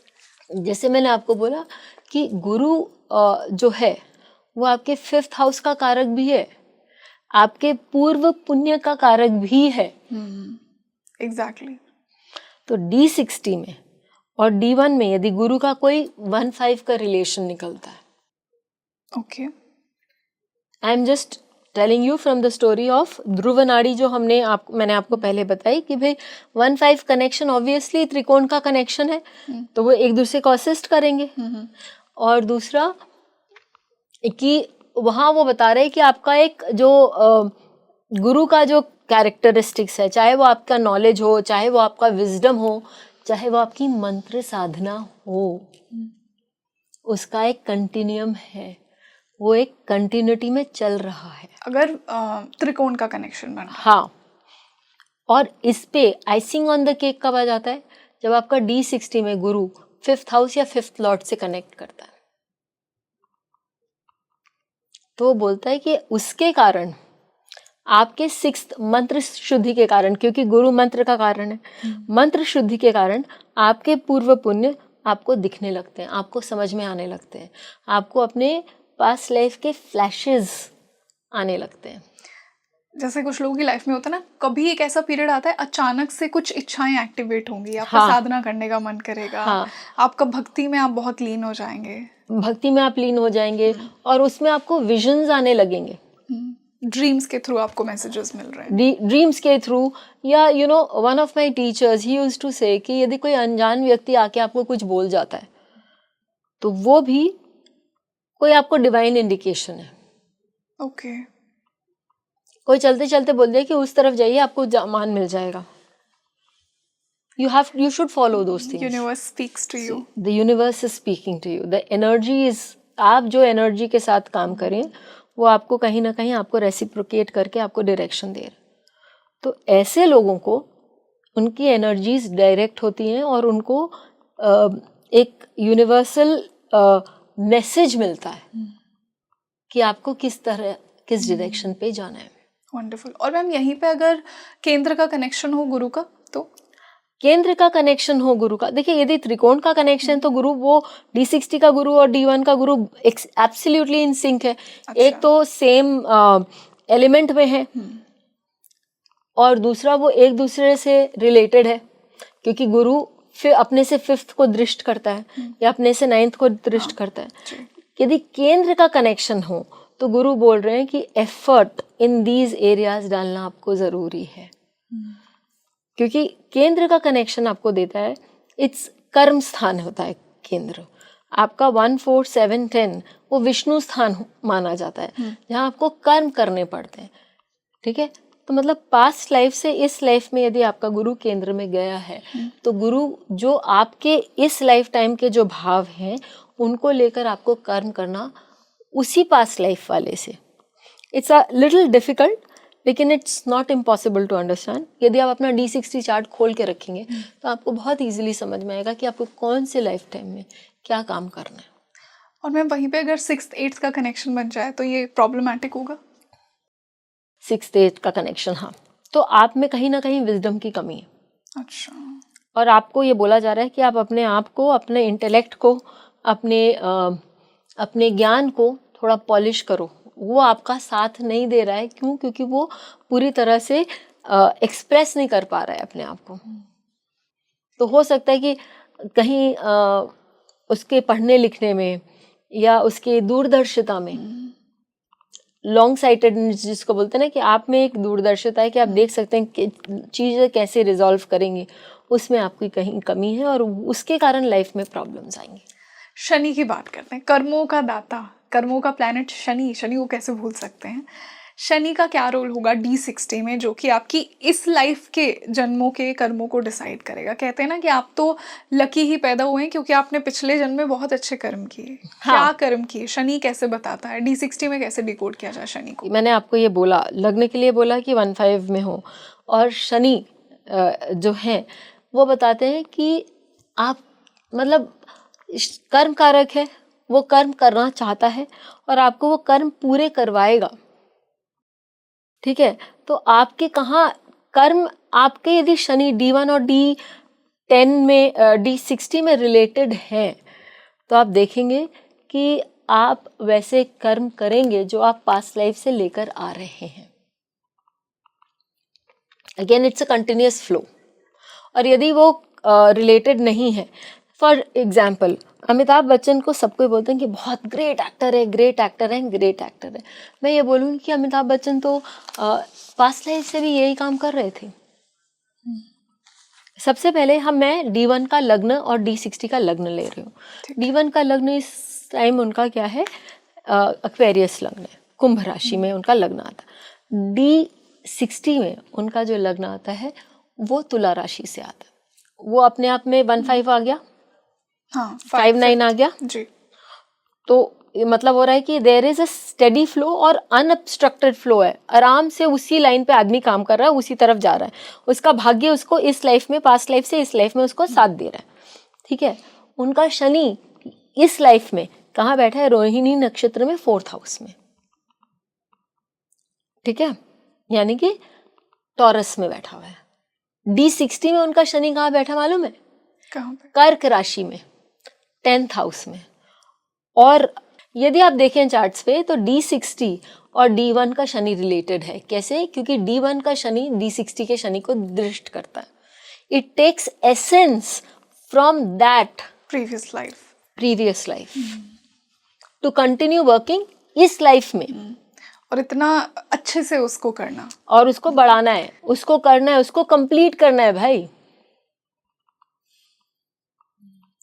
जैसे मैंने आपको बोला कि गुरु जो है वो आपके 5th हाउस का कारक भी है, आपके पूर्व पुण्य का कारक भी है। एग्जैक्टली। तो D60 में और D1 में यदि गुरु का कोई 1-5 का रिलेशन निकलता है, okay, I am just telling you from the story of Dhruva Nadi, जो मैंने आपको पहले बताई कि भाई 1-5 कनेक्शन ऑब्वियसली त्रिकोण का कनेक्शन है, तो वो एक दूसरे को असिस्ट करेंगे। और दूसरा कि वहाँ वो बता रहे हैं कि आपका एक जो गुरु का जो कैरेक्टरिस्टिक्स है, चाहे वो आपका नॉलेज हो, चाहे वो आपका विजडम हो, चाहे वो आपकी मंत्र साधना हो, उसका एक कंटिन्यूम है, वो एक कंटिन्यूटी में चल रहा है। अगर त्रिकोण का कनेक्शन बन रहा है। हाँ, और इस पे आइसिंग ऑन द केक कब आ जाता है? जब आपका D60 में गुरु 5th हाउस या 5th लॉर्ड से कनेक्ट करता है, तो वो बोलता है कि उसके कारण आपके 6th मंत्र शुद्धि के कारण, क्योंकि गुरु मंत्र का कारण है, मंत्र शुद्धि के कारण आपके पूर्व पुण्य आपको दिखने लगते हैं, आपको समझ में आने लगते हैं, आपको अपने पास्ट लाइफ के फ्लैशेस आने लगते हैं। जैसे कुछ लोगों की लाइफ में होता है ना, कभी एक ऐसा पीरियड आता है अचानक से कुछ इच्छाएं एक्टिवेट होंगी, आपका हाँ। साधना करने का मन करेगा। हाँ। आपका भक्ति में आप बहुत लीन हो जाएंगे। भक्ति में आप लीन हो जाएंगे और उसमें आपको विजन्स आने लगेंगे। ड्रीम्स के थ्रू आपको मैसेजेस मिल रहे हैं। ड्रीम्स के थ्रू, या one of my teachers he used to say कि यदि कोई अनजान व्यक्ति आके आपको कुछ बोल जाता है, तो वो भी कोई आपको डिवाइन इंडिकेशन है। ओके। कोई चलते चलते बोल दिया कि उस तरफ जाइए, आपको मान मिल जाएगा। You should follow those things. Universe speaks to you. The universe is speaking to you. The energy is, आप जो एनर्जी के साथ काम करें वो आपको कहीं ना कहीं आपको रेसिप्रोकेट करके आपको डायरेक्शन दे रहा है। तो ऐसे लोगों को उनकी एनर्जीज डायरेक्ट होती हैं और उनको एक यूनिवर्सल मैसेज मिलता है कि आपको किस डायरेक्शन पे जाना है। वंडरफुल। और मैम यहीं पे अगर केंद्र का कनेक्शन हो गुरु का, तो केंद्र का कनेक्शन हो गुरु का, देखिए यदि त्रिकोण का कनेक्शन, तो गुरु वो D60 का गुरु और D1 का गुरु एब्सोल्युटली इन सिंक है। अच्छा। एक तो सेम एलिमेंट में है और दूसरा वो एक दूसरे से रिलेटेड है, क्योंकि गुरु फिर अपने से 5th को दृष्ट करता है या अपने से 9th को दृष्ट करता है। यदि केंद्र का कनेक्शन हो तो गुरु बोल रहे हैं कि एफर्ट इन दीज एरियाज डालना आपको जरूरी है, क्योंकि केंद्र का कनेक्शन आपको देता है, इट्स कर्म स्थान होता है केंद्र। आपका 1, 4, 7, 10 वो विष्णु स्थान माना जाता है, जहाँ आपको कर्म करने पड़ते हैं। ठीक है, तो मतलब पास्ट लाइफ से इस लाइफ में यदि आपका गुरु केंद्र में गया है, तो गुरु जो आपके इस लाइफ टाइम के जो भाव हैं उनको लेकर आपको कर्म करना उसी पास्ट लाइफ वाले से। इट्स अ लिटिल डिफिकल्ट, लेकिन it's not impossible to understand. यदि आप अपना D60 चार्ट खोल के रखेंगे तो आपको बहुत ईजिली समझ में आएगा कि आपको कौन से लाइफ टाइम में क्या काम करना है। और मैम वहीं पे अगर 6th 8th का कनेक्शन बन जाए तो ये प्रॉब्लमैटिक होगा। 6th 8th का कनेक्शन, हाँ, तो आप में कहीं ना कहीं विजडम की कमी है। अच्छा। और आपको ये बोला जा रहा है कि आप अपने आप को, अपने इंटेलेक्ट को, अपने ज्ञान को थोड़ा पॉलिश करो। वो आपका साथ नहीं दे रहा है। क्यों? क्योंकि वो पूरी तरह से एक्सप्रेस नहीं कर पा रहा है अपने आप को। तो हो सकता है कि कहीं उसके पढ़ने लिखने में या उसके दूरदर्शिता में, लॉन्ग साइटेडनेस जिसको बोलते हैं ना, कि आप में एक दूरदर्शिता है कि आप देख सकते हैं कि चीज़ें कैसे रिजॉल्व करेंगी, उसमें आपकी कहीं कमी है और उसके कारण लाइफ में प्रॉब्लम्स आएंगी। शनि की बात करते हैं, कर्मों का दाता, कर्मों का प्लैनेट शनि। शनि को कैसे भूल सकते हैं? शनि का क्या रोल होगा D60 में, जो कि आपकी इस लाइफ के जन्मों के कर्मों को डिसाइड करेगा? कहते हैं ना कि आप तो लकी ही पैदा हुए हैं क्योंकि आपने पिछले जन्म में बहुत अच्छे कर्म किए। हाँ। क्या कर्म किए? शनि कैसे बताता है? D60 में कैसे डिकोड किया जाए शनि को? मैंने आपको ये बोला, लग्न के लिए बोला कि 1-5 में हो, और शनि जो है वो बताते हैं कि आप मतलब कर्म कारक है, वो कर्म करना चाहता है और आपको वो कर्म पूरे करवाएगा। ठीक है, तो आपके कहाँ कर्म, आपके यदि शनि D1 और D10 में D60 में रिलेटेड हैं, तो आप देखेंगे कि आप वैसे कर्म करेंगे जो आप पास्ट लाइफ से लेकर आ रहे हैं। Again it's a continuous flow. और यदि वो रिलेटेड नहीं है, फॉर एग्जाम्पल अमिताभ बच्चन को सबको बोलते हैं कि बहुत ग्रेट एक्टर है, ग्रेट एक्टर है, ग्रेट एक्टर है। मैं ये बोलूँगी कि अमिताभ बच्चन तो पास्ट लाइफ से भी यही काम कर रहे थे। सबसे पहले मैं D1 का लग्न और D60 का लग्न ले रही हूँ। D1 का लग्न इस टाइम उनका क्या है, एक्वेरियस लग्न है, कुंभ राशि में उनका लग्न आता है। D60 में उनका जो लग्न आता है वो तुला राशि से आता है। वो अपने आप में 1-5 आ गया, हाँ 5-9 आ गया। जी। तो ये मतलब हो रहा है कि there is a steady flow और अनअब्स्ट्रक्टेड फ्लो है, आराम से उसी लाइन पे आदमी काम कर रहा है, उसी तरफ जा रहा है, उसका भाग्य उसको इस लाइफ में, पास्ट लाइफ से इस लाइफ में उसको साथ दे रहा है, ठीक है। उनका शनि इस लाइफ में कहाँ बैठा है? रोहिणी नक्षत्र में 4th हाउस में, ठीक है, यानी कि टॉरस में बैठा हुआ है। D60 में उनका शनि कहाँ बैठा मालूम है? कहाँ पे? कर्क राशि में 10th हाउस में। और यदि आप देखें चार्ट्स पे तो D60 और D1 का शनि रिलेटेड है। कैसे? क्योंकि D1 का शनि D60 के शनि को दृष्ट करता है। It takes essence from that previous life to continue working इस लाइफ में, और इतना अच्छे से उसको करना और उसको बढ़ाना है, उसको करना है, उसको कंप्लीट करना है भाई।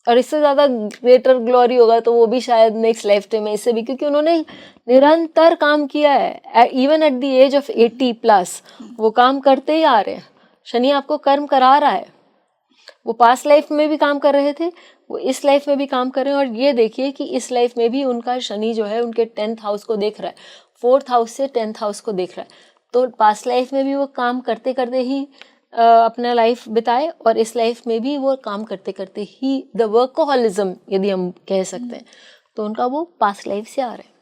और इससे ज्यादा ग्रेटर ग्लोरी होगा तो वो भी शायद नेक्स्ट लाइफ टाइम में, इससे भी, क्योंकि उन्होंने निरंतर काम किया है। Even at the age of 80+ वो काम करते ही आ रहे हैं। शनि आपको कर्म करा रहा है। वो पास्ट लाइफ में भी काम कर रहे थे, वो इस लाइफ में भी काम कर रहे हैं। और ये देखिए कि इस लाइफ में भी उनका शनि जो है उनके 10th हाउस को देख रहा है, 4th हाउस से 10th हाउस को देख रहा है। तो पास्ट लाइफ में भी वो काम करते करते ही अपना लाइफ बिताए, और इस लाइफ में भी वो काम करते करते ही द वर्कोहॉलिज्म यदि हम कह सकते हैं, तो उनका वो पास्ट लाइफ से आ रहा है।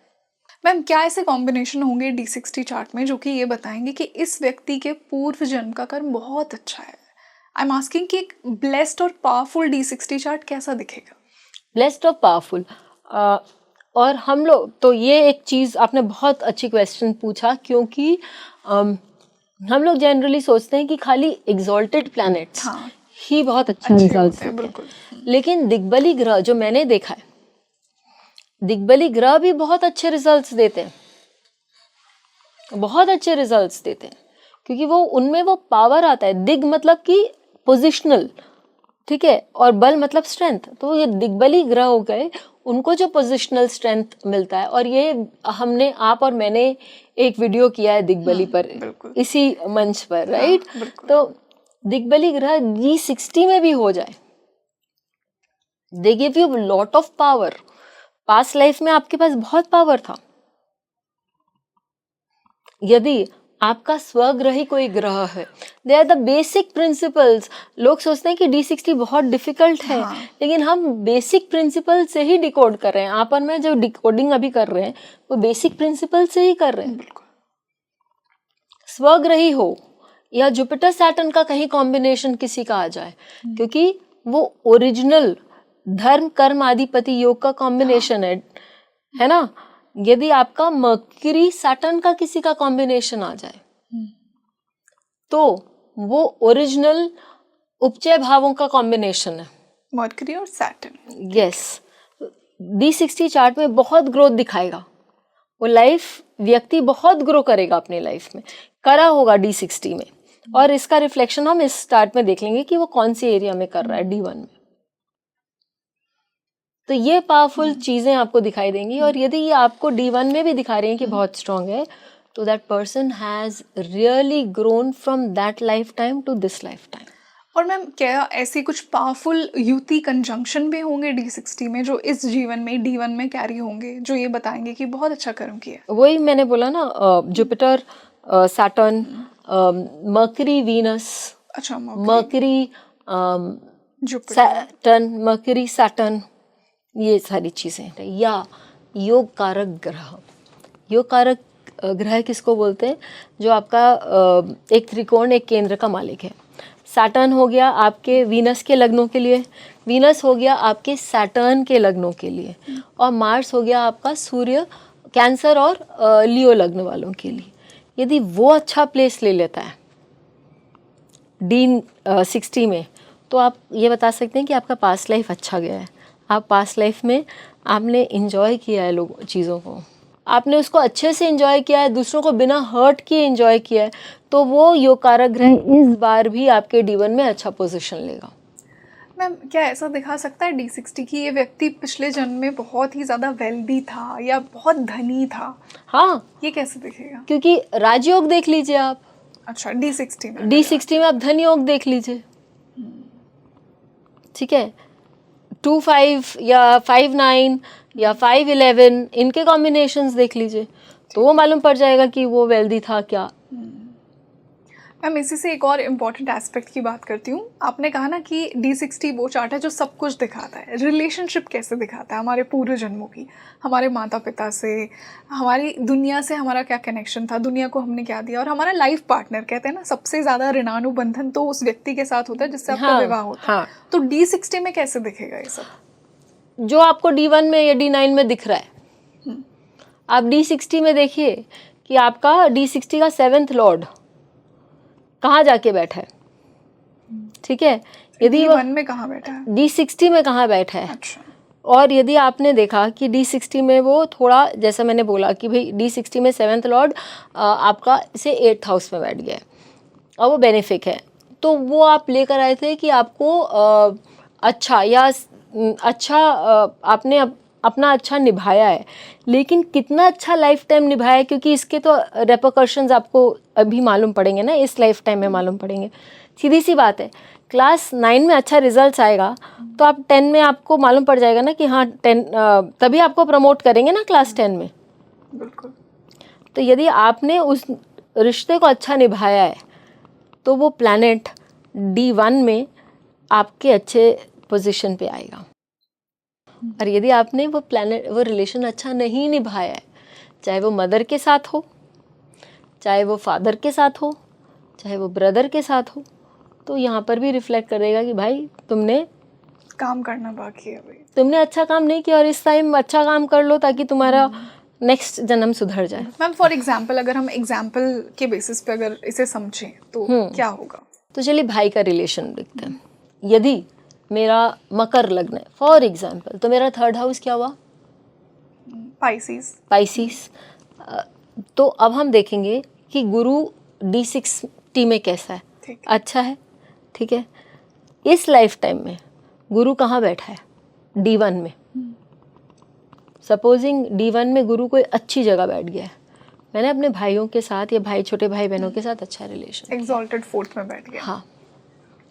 मैम, क्या ऐसे कॉम्बिनेशन होंगे D60 चार्ट में जो कि ये बताएंगे कि इस व्यक्ति के पूर्व जन्म का कर्म बहुत अच्छा है? आई एम आस्किंग कि एक ब्लेस्ड और पावरफुल D60 चार्ट कैसा दिखेगा? ब्लेस्ड और पावरफुल, और हम लोग तो ये एक चीज़ आपने बहुत अच्छी क्वेश्चन पूछा, क्योंकि हम लोग जनरली सोचते हैं कि खाली एग्जॉल्टेड प्लैनेट्स ही बहुत अच्छे रिजल्ट्स देते हैं। बिल्कुल। लेकिन दिग्बली ग्रह जो मैंने देखा है, दिग्बली ग्रह भी बहुत अच्छे रिजल्ट्स देते हैं, बहुत अच्छे रिजल्ट्स देते हैं, क्योंकि वो उनमें वो पावर आता है। दिग मतलब कि पोजिशनल, ठीक है, और बल मतलब स्ट्रेंथ। तो ये दिग्बली ग्रह हो गए, उनको जो पोजिशनल स्ट्रेंथ मिलता है। और ये हमने, आप और मैंने एक वीडियो किया है दिग्बली पर, इसी मंच पर, राइट? तो दिग्बली ग्रह D60 में भी हो जाए, they give you lot of power. Past life में आपके पास बहुत पावर था। यदि आपका स्वग्रही कोई ग्रह है, they are the basic principles. लोग सोचते हैं कि D60 बहुत डिफिकल्ट है, लेकिन हम बेसिक प्रिंसिपल से ही डिकोड कर रहे हैं। आप और मैं जो डिकोडिंग अभी कर रहे हैं वो बेसिक प्रिंसिपल से ही कर रहे हैं। स्वग्रही हो या जुपिटर सैटर्न का कहीं कॉम्बिनेशन किसी का आ जाए, क्योंकि वो ओरिजिनल धर्म कर्म आधिपति योग का कॉम्बिनेशन है ना। यदि आपका मर्क्यूरी सैटर्न का किसी का कॉम्बिनेशन आ जाए तो वो ओरिजिनल उपचय भावों का कॉम्बिनेशन है, मर्क्यूरी और सैटर्न। यस। D60 चार्ट में बहुत ग्रोथ दिखाएगा वो लाइफ, व्यक्ति बहुत ग्रो करेगा अपनी लाइफ में, करा होगा D60 में। और इसका रिफ्लेक्शन हम इस चार्ट में देख लेंगे कि वो कौन सी एरिया में कर रहा है D1 में। तो ये पावरफुल चीजें आपको दिखाई देंगी। और यदि ये आपको D1 में भी दिखा रही हैं कि बहुत स्ट्रांग है, तो that person has really grown from that lifetime to this lifetime. और मैम, क्या ऐसी कुछ पावरफुल युति कंजंक्शन भी होंगे D60 में जो इस जीवन में D1 में कैरी होंगे, जो ये बताएंगे कि बहुत अच्छा कर्म किया? वही मैंने बोला ना, जुपिटर सैटर्न, मर्क्यूरी वीनस, अच्छा, मर्क्यूरी सैटर्न, मर्क्यूरी सैटर्न, ये सारी चीजें। या योग कारक ग्रह। योग कारक ग्रह किसको बोलते हैं? जो आपका एक त्रिकोण, एक केंद्र का मालिक है। सैटर्न हो गया आपके वीनस के लग्नों के लिए, वीनस हो गया आपके सैटर्न के लग्नों के लिए, और मार्स हो गया आपका सूर्य कैंसर और लियो लग्न वालों के लिए। यदि वो अच्छा प्लेस ले लेता है D60 में, तो आप ये बता सकते हैं कि आपका पास्ट लाइफ अच्छा गया है। आप पास्ट लाइफ में आपने एंजॉय किया है लोग चीज़ों को, आपने उसको अच्छे से एंजॉय किया है, दूसरों को बिना हर्ट किए एंजॉय किया है, तो वो योग कारक ग्रह इस बार भी आपके D1 में अच्छा पोजीशन लेगा। मैम, क्या ऐसा दिखा सकता है D60 की ये व्यक्ति पिछले जन्म में बहुत ही ज़्यादा वेल्दी था या बहुत धनी था? हाँ, ये कैसे दिखेगा? क्योंकि राजयोग देख लीजिए आप। अच्छा, D60 में D60 में आप धन योग देख लीजिए। ठीक है, 2-5 या 5-9 या 5-11 इनके कॉम्बिनेशंस देख लीजिए, तो वो मालूम पड़ जाएगा कि वो वेल्दी था क्या। मैम इसी से एक और इम्पॉर्टेंट एस्पेक्ट की बात करती हूँ। आपने कहा ना कि D60 वो चार्ट है जो सब कुछ दिखाता है, रिलेशनशिप कैसे दिखाता है हमारे पूर्व जन्मों की, हमारे माता पिता से, हमारी दुनिया से हमारा क्या कनेक्शन था, दुनिया को हमने क्या दिया, और हमारा लाइफ पार्टनर, कहते हैं ना सबसे ज़्यादा ऋणानुबंधन तो उस व्यक्ति के साथ होता है जिससे आपका विवाह होता है। तो D60 में कैसे दिखेगा ये सब? जो आपको D1 में या D9 में दिख रहा है, आप D60 में देखिए कि आपका D60 का 7th लॉर्ड कहाँ जाके बैठा है। ठीक है, यदि D1 में कहाँ बैठा है, D60 में कहाँ बैठा है। अच्छा, और यदि आपने देखा कि D60 में वो थोड़ा, जैसा मैंने बोला कि भाई D60 में 7th लॉर्ड आपका इसे 8th हाउस में बैठ गया है और वो बेनिफिक है, तो वो आप लेकर आए थे कि आपको अच्छा या अच्छा आपने अपना अच्छा निभाया है, लेकिन कितना अच्छा लाइफ टाइम निभाया है, क्योंकि इसके तो रेपरकशंस आपको अभी मालूम पड़ेंगे ना, इस लाइफ टाइम में मालूम पड़ेंगे। सीधी सी बात है, क्लास 9 में अच्छा रिजल्ट आएगा तो आप 10 में आपको मालूम पड़ जाएगा ना कि हाँ 10, तभी आपको प्रमोट करेंगे ना क्लास 10 में। बिल्कुल। तो यदि आपने उस रिश्ते को अच्छा निभाया है तो वो प्लैनेट D1 में आपके अच्छे पोजीशन पे आएगा। और यदि आपने वो रिलेशन अच्छा नहीं निभाया है, चाहे वो मदर के साथ हो, चाहे वो फादर के साथ हो, चाहे वो ब्रदर के साथ हो, तो यहाँ पर भी रिफ्लेक्ट करेगा कि भाई तुमने काम करना बाकी है भाई, तुमने अच्छा काम नहीं किया और इस टाइम अच्छा काम कर लो ताकि तुम्हारा नेक्स्ट जन्म सुधर जाए। मैम फॉर एग्जाम्पल, अगर हम एग्जाम्पल के बेसिस पे अगर इसे समझें तो क्या होगा? तो चलिए भाई का रिलेशन देखते हैं। यदि मेरा मकर लग्न है फॉर एग्जाम्पल, तो मेरा 3rd हाउस क्या हुआ? पाइसिस। तो अब हम देखेंगे कि गुरु D60 में कैसा है, अच्छा है, ठीक है। इस लाइफ टाइम में गुरु कहाँ बैठा है? D1 में। सपोजिंग D1 में गुरु कोई अच्छी जगह बैठ गया है, मैंने अपने भाइयों के साथ या छोटे भाई बहनों के साथ अच्छा रिलेशन, एक्सॉल्टेड 4th में बैठ गया, हाँ,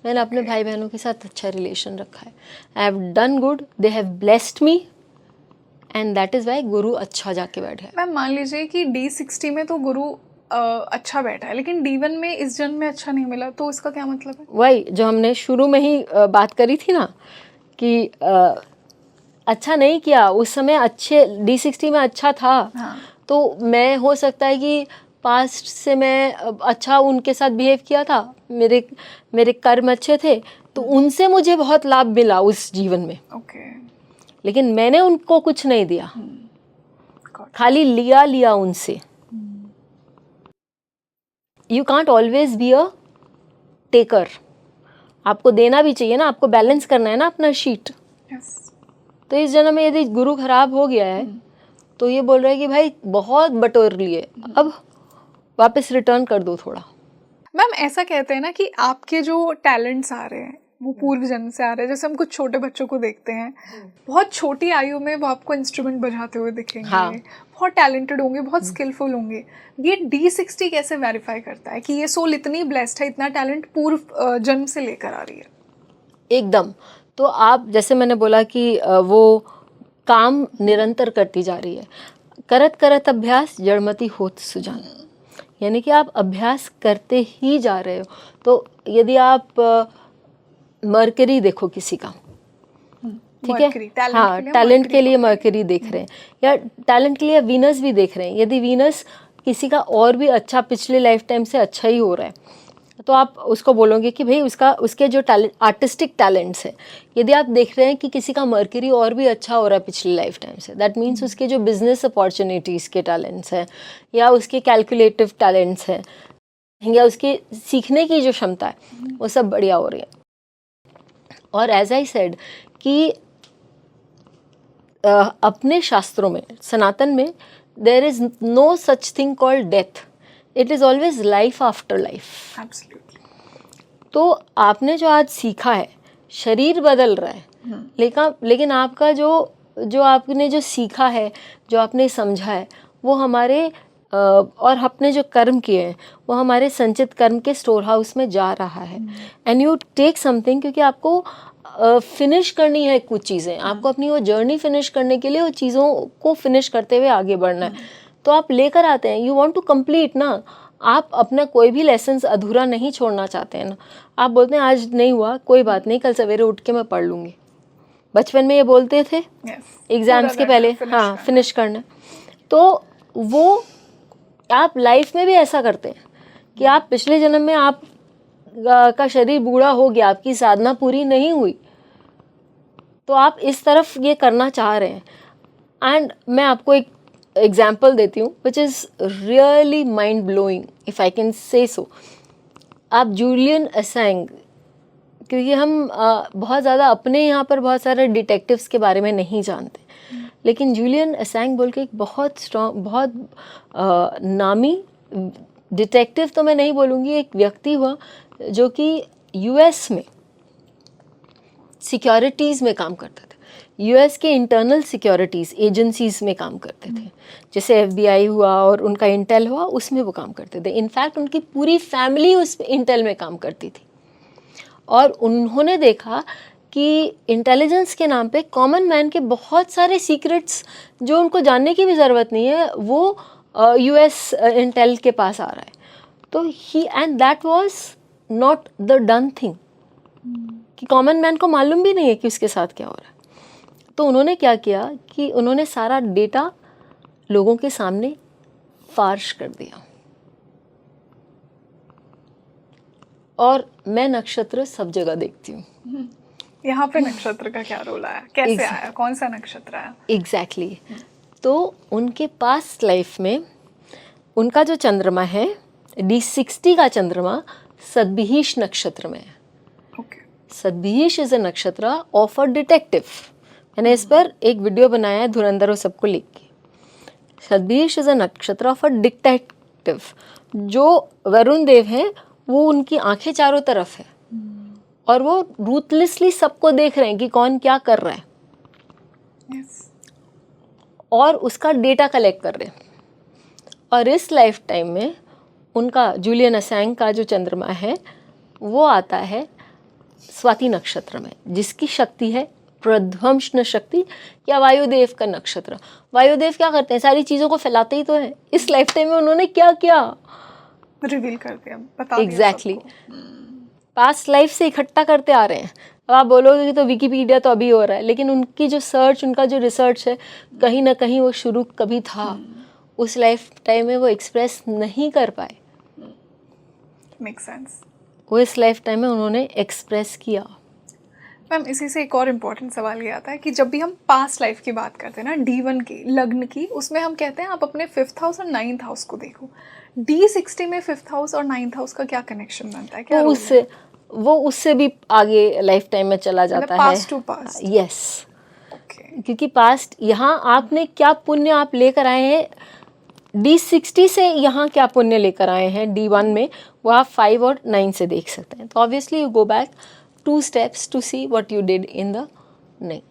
मैंने अपने भाई बहनों के साथ अच्छा रिलेशन रखा है, I have done good, they have blessed me, and that is why guru अच्छा जाके बैठा है। मैम मान लीजिए कि D60 में तो गुरु अच्छा बैठा है, लेकिन D1 में इस जन्म में अच्छा नहीं मिला, तो इसका क्या मतलब है? वही जो हमने शुरू में ही बात करी थी ना कि अच्छा नहीं किया उस समय, अच्छे D60 में अच्छा था, हाँ। तो मैं हो सकता है कि पास्ट से मैं अच्छा उनके साथ बिहेव किया था, मेरे कर्म अच्छे थे, तो उनसे मुझे बहुत लाभ मिला उस जीवन में, ओके, लेकिन मैंने उनको कुछ नहीं दिया, खाली लिया उनसे। You can't always be a taker, आपको देना भी चाहिए ना, आपको बैलेंस करना है ना अपना शीट। तो इस जन्म में यदि गुरु खराब हो गया है तो ये बोल रहा है कि भाई बहुत बटोर लिए, अब वापस रिटर्न कर दो थोड़ा। मैम ऐसा कहते हैं ना कि आपके जो टैलेंट्स आ रहे हैं वो पूर्व जन्म से आ रहे हैं। जैसे हम कुछ छोटे बच्चों को देखते हैं, बहुत छोटी आयु में वो आपको इंस्ट्रूमेंट बजाते हुए दिखेंगे, हाँ। बहुत टैलेंटेड होंगे, बहुत स्किलफुल होंगे। ये D60 कैसे वेरीफाई करता है कि ये सोल इतनी ब्लेस्ड है, इतना टैलेंट पूर्व जन्म से लेकर आ रही है? एकदम। तो आप जैसे मैंने बोला कि वो काम निरंतर करती जा रही है, करत करत अभ्यास जड़मति होत सुजान, यानी कि आप अभ्यास करते ही जा रहे हो। तो यदि आप मरकरी देखो किसी का, ठीक है, हाँ, टैलेंट के लिए मरकरी देख रहे हैं, या टैलेंट के लिए वीनस भी देख रहे हैं। यदि वीनस किसी का और भी अच्छा पिछले लाइफ टाइम से अच्छा ही हो रहा है, तो आप उसको बोलोगे कि भाई उसके जो आर्टिस्टिक टैलेंट्स है, यदि आप देख रहे हैं कि किसी का मरकरी और भी अच्छा हो रहा है पिछले लाइफ टाइम से, दैट मीन्स उसके जो बिजनेस अपॉर्चुनिटीज़ के टैलेंट्स हैं, या उसके कैलकुलेटिव टैलेंट्स हैं, या उसके सीखने की जो क्षमता है, वो सब बढ़िया हो रही है। और एज आई सेड कि अपने शास्त्रों में, सनातन में, there is no such thing called death, it is always life after life. तो आपने जो आज सीखा है, शरीर बदल रहा है, लेकिन आपका जो आपने जो सीखा है, जो आपने समझा है, वो हमारे और अपने जो कर्म किए हैं वो हमारे संचित कर्म के स्टोर हाउस में जा रहा है। एंड यू टेक समथिंग, क्योंकि आपको फिनिश करनी है कुछ चीज़ें, आपको अपनी वो जर्नी फिनिश करने के लिए वो चीज़ों को फिनिश करते हुए आगे बढ़ना है, तो आप लेकर आते हैं, यू वांट टू कंप्लीट ना, आप अपना कोई भी लेसन अधूरा नहीं छोड़ना चाहते हैं ना। आप बोलते हैं आज नहीं हुआ कोई बात नहीं, कल सवेरे उठ के मैं पढ़ लूँगी, बचपन में ये बोलते थे एग्जाम्स के पहले, हाँ फिनिश करना। तो वो आप लाइफ में भी ऐसा करते हैं कि आप पिछले जन्म में आप का शरीर बूढ़ा हो गया, आपकी साधना पूरी नहीं हुई, तो आप इस तरफ ये करना चाह रहे हैं। एंड मैं आपको एक एग्जाम्पल देती हूँ which is really mind blowing if I can say so. आप जूलियन असैंग, क्योंकि हम बहुत ज़्यादा अपने यहाँ पर बहुत सारे डिटेक्टिव्स के बारे में नहीं जानते, लेकिन जूलियन असैंग बोल के एक बहुत स्ट्रॉन्ग, बहुत नामी डिटेक्टिव तो मैं नहीं बोलूँगी, एक व्यक्ति हुआ जो कि यूएस में सिक्योरिटीज़ में काम करते थे, यूएस के इंटरनल सिक्योरिटीज़ एजेंसीज़ में काम करते थे, जैसे एफबीआई हुआ और उनका इंटेल हुआ, उसमें वो काम करते थे। इनफैक्ट उनकी पूरी फैमिली उस इंटेल में काम करती थी। और उन्होंने देखा कि इंटेलिजेंस के नाम पे कॉमन मैन के बहुत सारे सीक्रेट्स जो उनको जानने की भी ज़रूरत नहीं है, वो यूएस इंटेल के पास आ रहा है। तो he and that was not the done thing, कि कॉमन मैन को मालूम भी नहीं है कि उसके साथ क्या हो रहा है। तो उन्होंने क्या किया कि उन्होंने सारा डेटा लोगों के सामने फार्श कर दिया। और मैं नक्षत्र सब जगह देखती हूँ। यहाँ पे नक्षत्र का क्या रोल आया, कैसे आया, कौन सा नक्षत्र आया? एग्जैक्टली तो उनके पास्ट लाइफ में उनका जो चंद्रमा है D60 का चंद्रमा सद्भिष नक्षत्र में है। सद्भिष इज अ नक्षत्र ऑफ अ डिटेक्टिव। मैंने इस पर एक वीडियो बनाया है धुरंधर और सबको लिख के। सद्भिष इज अ नक्षत्र ऑफ अ डिटेक्टिव। जो वरुण देव हैं वो उनकी आंखें चारों तरफ है और वो रूथलेसली सबको देख रहे हैं कि कौन क्या कर रहा है और उसका डेटा कलेक्ट कर रहे हैं। और इस लाइफ टाइम में उनका जूलियन असैंग का जो चंद्रमा है वो आता है स्वाति नक्षत्र में, जिसकी शक्ति है प्रध्वंसन शक्ति या वायुदेव का नक्षत्र। वायुदेव क्या करते हैं, सारी चीज़ों को फैलाते ही तो हैं। इस लाइफ टाइम में उन्होंने क्या किया रिवील कर दिया, बता दिया। एग्जैक्टली पास्ट लाइफ से इकट्ठा करते आ रहे हैं। अब आप बोलोगे कि तो विकिपीडिया तो अभी हो रहा है, लेकिन उनकी जो सर्च, उनका जो रिसर्च है, कहीं ना कहीं वो शुरू कभी था, उस लाइफ टाइम में वो एक्सप्रेस नहीं कर पाए। Make sense. वो इस लाइफ टाइम में उन्होंने एक्सप्रेस किया। मैम इसी से एक और इम्पॉर्टेंट सवाल ये आता है कि जब भी हम पास्ट लाइफ की बात करते हैं ना, D1 की, लग्न की, उसमें हम कहते हैं आप अपने 5th हाउस और 9th हाउस को देखो। D60 में 5th हाउस और 9th हाउस का क्या कनेक्शन बनता है, क्या वो उससे वो उससे भी आगे लाइफ टाइम में चला जाता है, पास्ट टू पास्ट। यस, क्योंकि पास्ट यहाँ आपने क्या पुण्य आप लेकर आए हैं, D60 से यहाँ क्या पुण्य लेकर आए हैं D1 में, वो आप 5 और 9 से देख सकते हैं। तो obviously you go back 2 steps to see what you did in the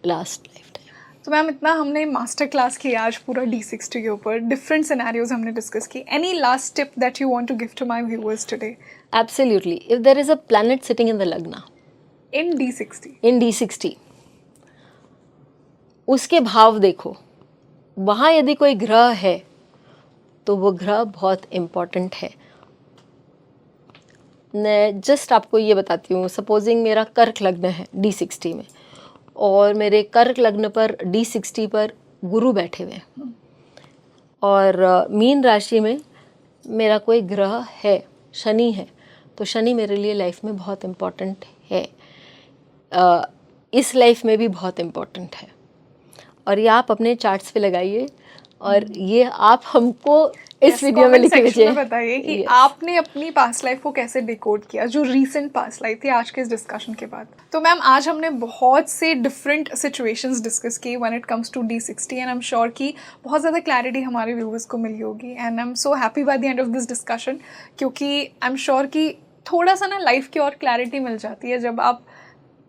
last lifetime. तो मैम इतना हमने मास्टर क्लास की आज पूरा D60 के ऊपर, डिफरेंट सिनेरियोज हमने डिस्कस की। Any last tip that you want to give to my viewers today? Absolutely. If there is a planet sitting in the lagna in D60, उसके भाव देखो, वहाँ यदि कोई ग्रह है तो वो ग्रह बहुत इम्पोर्टेंट है। मैं जस्ट आपको ये बताती हूँ, सपोजिंग मेरा कर्क लग्न है D60 में और मेरे कर्क लग्न पर D60 पर गुरु बैठे हुए हैं और मीन राशि में मेरा कोई ग्रह है, शनि है, तो शनि मेरे लिए लाइफ में बहुत इम्पोर्टेंट है, इस लाइफ में भी बहुत इम्पोर्टेंट है। और ये आप अपने चार्ट्स पे लगाइए और ये आप हमको इस वीडियो में लिख दीजिए, बताइए कि आपने अपनी पास्ट लाइफ को कैसे डिकोड किया, जो रीसेंट पास्ट लाइफ थी, आज के इस डिस्कशन के बाद। तो मैम आज हमने बहुत से डिफरेंट सिचुएशंस डिस्कस की when it comes to D60 and I am sure कि बहुत ज़्यादा क्लैरिटी हमारे व्यूअर्स को मिली होगी and I am so happy by the end of this discussion, क्योंकि आई एम श्योर कि थोड़ा सा ना लाइफ की और क्लैरिटी मिल जाती है जब आप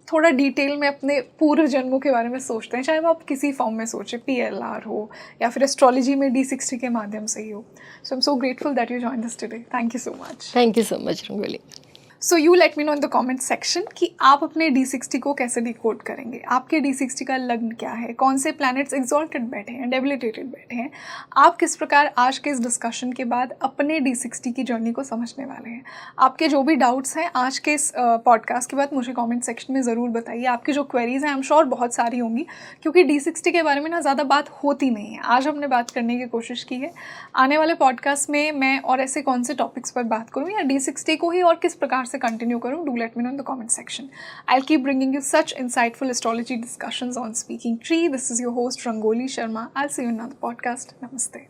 थोड़ा डिटेल में अपने पूर्व जन्मों के बारे में सोचते हैं, चाहे वो आप किसी फॉर्म में सोचें, PLR हो या फिर एस्ट्रोलॉजी में D60 के माध्यम से ही हो। So I am so grateful that you join this today. Thank you so much. Thank you so much Rangoli. So you let me know in the comment section कि आप अपने D60 को कैसे डिकोड करेंगे, आपके D60 का लग्न क्या है, कौन से प्लैनेट्स एक्सॉल्टेड बैठे हैं, डेबिलिटेटेड बैठे हैं, आप किस प्रकार आज के इस डिस्कशन के बाद अपने D60 की जर्नी को समझने वाले हैं। आपके जो भी डाउट्स हैं आज के इस पॉडकास्ट के बाद मुझे कमेंट सेक्शन में ज़रूर बताइए। आपकी जो क्वेरीज हैं आई एम श्योर बहुत सारी होंगी, क्योंकि D60 के बारे में ना ज़्यादा बात होती नहीं है। आज हमने बात करने की कोशिश की है। आने वाले पॉडकास्ट में मैं और ऐसे कौन से टॉपिक्स पर बात करूँ या D60 को ही और किस प्रकार से कंटिन्यू करूँ, do let me know in the comment section. I keep bringing you such insightful astrology discussions on Speaking Tree. This is your host Rangoli Sharma. I'll see you in another podcast. Namaste.